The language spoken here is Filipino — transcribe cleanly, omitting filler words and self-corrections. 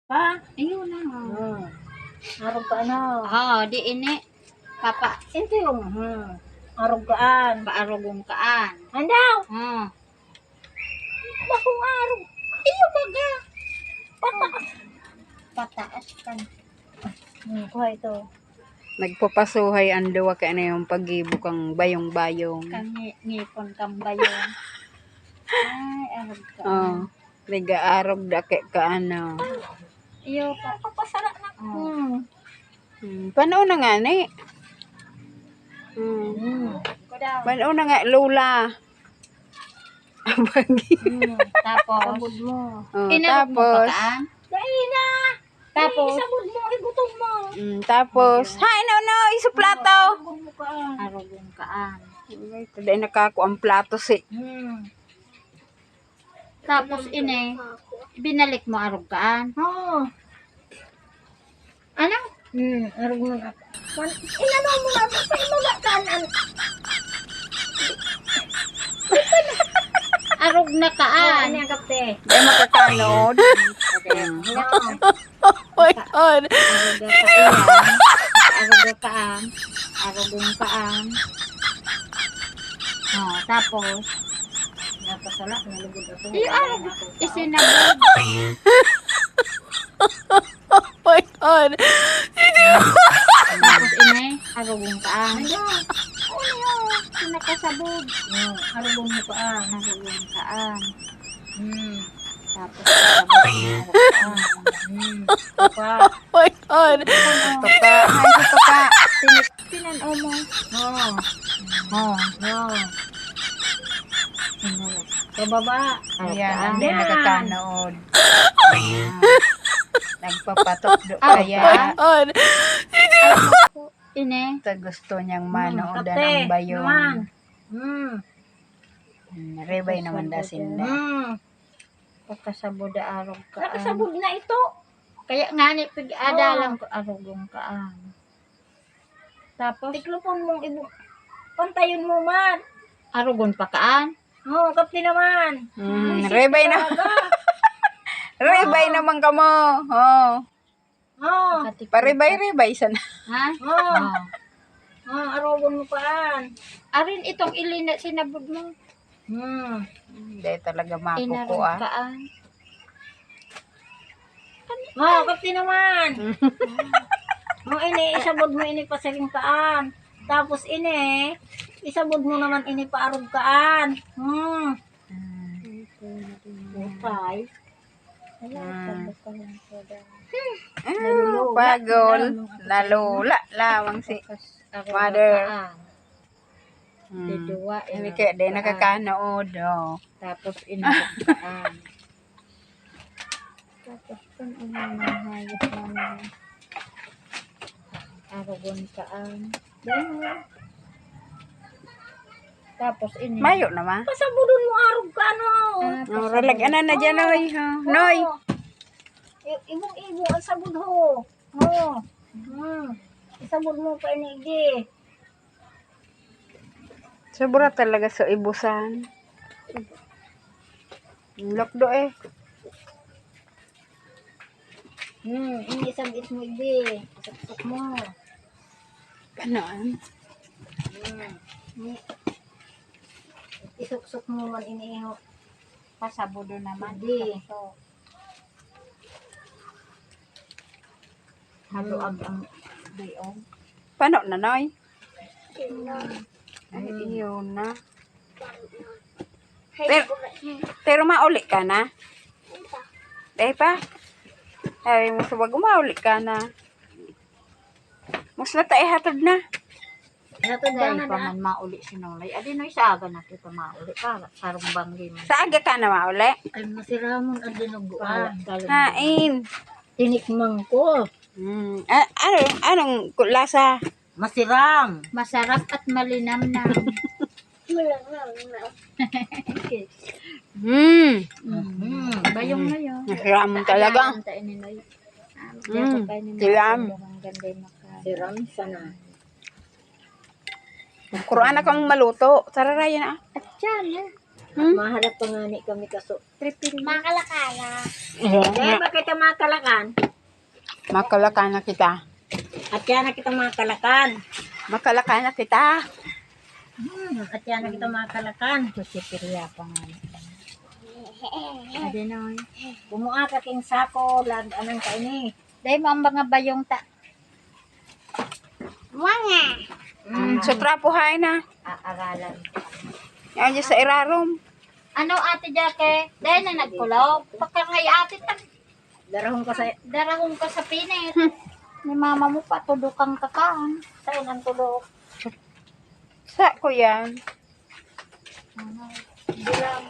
Pa? Ayun na. Arog ka ano? Di ini. Papa, Ito yung arogaan. paarugong kaan. Andaw? Bakong arog. Iyo baga. Pataas kan. Kuha ito. Nagpapasuhay ang duwa kaya na yung pag-ibok ang bayong-bayong. Ngipon kambayon. Ay, arog ka. Nag-aarog da kay ka ano. Iyo pa. Papasala na. Paano na nga ni? Ko daw. Paano na nga lula? Tapos, Sabod mo. inarog mo Tapos, pakaan. Dahil na. Tapos, Sabod mo. Ibutong mo. tapos, hay no, iso plato. Sabod mo ka. arugong kaan. Kada nakako ang plato si. Tapos, binalik mo arog kaan. Ano? Arog mo na. Inano mo na. Paimula ka. Arog na kaan. Ano yung kapte? Ay makakanood. Oh my God. Arugong kaan. Tapos, Napasala. Nalugod ako. isinabog. Oh my God. Tapos, arugong kaan. Nakasabog. Arog mo ka. Arugong kaan. Tapos, Pa. Oh my God. Papa, hay si papa. Tinan-o mo. Pababa. Ayan, hindi nakakanood. Nagpapatok do kaya. Ito gusto niyang manoodan ang bayon. Rebay naman dasin na. Pagkasabog da arog kaan. Nakasabog na ito. Kaya nga ni pag-adalang ko arugong kaan. Tapos, Tiklopon mong pantayon mo man. arugon pa kaan. Kapti naman. Rebay na. Rebay naman ka mo. Parebay-rebay sana. Ha? Arogon mo paan. Arin itong ilina sinabog mo. Hindi talaga makuko Inarog kaan. Kapti naman. Isabod mo ini pasaling kaan. Tapos isabod mo naman ini paarog kaan. Bukay. Pagol. Nalula lawang si mother. Didua. Hindi kaya din nakakanood. Tapos inarog kaan. Tapos kung hayop naman. Arugon kaan. Tapos Mayo naman. Pasabudon mo arog ka no. Ralag na dyan, Noy. Noy. Ibong ang sabod ho. Isabod mo pa inigi. Sobra talaga sa ibusan. Lokdo eh. Isabit mo igi. Isabit mo. Paano? Isuksok mo man iniho. pasabudo naman. Di. Haluag ang diong. Paano na, Noy? Ay, iyon na. Pero mauli ka na? Dahil pa? Ay, mo sabag mauli ka na. Mas lata hatod na. Dahil pa man mauli sinulay. Adi no isa aga na kita mauli para sarong banggi mo. Sa aga ka na mauli? Ay masiramon ang dinuguan. Hain. Tinikmang ko. Anong lasa? Masiram. Masarap at malinamnam. Bayong na yun. Nasiram talaga. Siram. Siram sana. Kuruan na kang maluto. Sararaya na. At yan Maharap pa nga ni kami kaso. Makalakala. Kaya ba kita makalakan? Makalakan na kita. At yan na kita makalakan. Makalakan na kita. At yan na kita makalakan. Kusipirya pa nga. Adenoy. Bumuha ka king sako, lag anang kaini. Dahil mo ang mga bayong ta. Mga. So, trapuhay na. Aaralan. Yan dyan sa irarom. Ano ate Jake? Dahil na nagkulaw. Pakangay ate ta. Darahong ka sa Darahong ka sa pinit. Ni mama mo pa, tudukang kakaan. saan ang tulog. Sa ko yan. Bilang